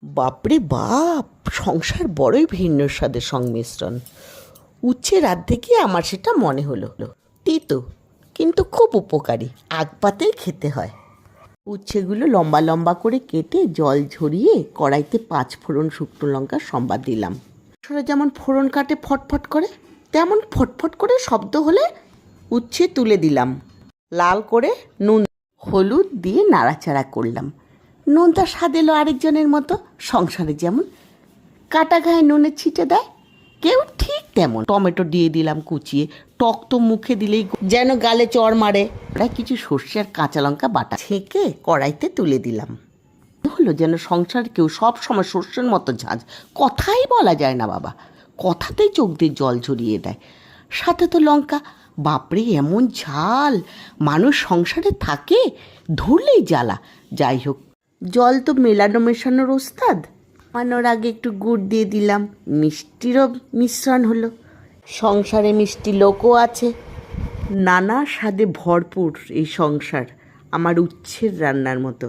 বাপরে বাপ, সংসার বড়ই ভিন্ন স্বাদের সংমিশ্রণ। উচ্ছে রাত থেকে আমার সেটা মনে হলো। তিতো কিন্তু খুব উপকারী, আগ পাতেই খেতে হয়। উচ্ছেগুলো লম্বা লম্বা করে কেটে জল ঝরিয়ে কড়াইতে 5 ফোড়ন শুকনো লঙ্কা সম্বাদ দিলাম। সেটা যেমন ফোড়ন কাটে ফটফট করে, তেমন ফটফট করে শব্দ হলে উচ্ছে তুলে দিলাম। লাল করে নুন হলুদ দিয়ে নাড়াচাড়া করলাম। নুনটা স্বাদ এলো আরেকজনের মতো। সংসারে যেমন কাটা গায়ে নুনের ছিটে দেয়, কেউ ঠিক তেমন। টমেটো দিয়ে দিলাম কুচিয়ে, টক তো মুখে দিলেই যেন গালে চড় মারে। প্রায় কিছু সর্ষে আর কাঁচা লঙ্কা বাটা ছেঁকে কড়াইতে তুলে দিলাম। হলো যেন সংসার কেউ সব সময় সর্ষের মতো ঝাঁঝ, কথাই বলা যায় না বাবা, কথাতেই চোখ দিয়ে জল ঝরিয়ে দেয়। সাথে তো লঙ্কা, বাপরে এমন ঝাল, মানুষ সংসারে থাকে ধরলেই জ্বালা। যাই হোক, জল তো মেশানোর ওস্তাদ। মানোর আগে একটু গুড় দিয়ে দিলাম, মিষ্টিরও মিশ্রণ হলো। সংসারে মিষ্টি লোকও আছে। নানা স্বাদে ভরপুর এই সংসার, আমার উচ্ছের রান্নার মতো।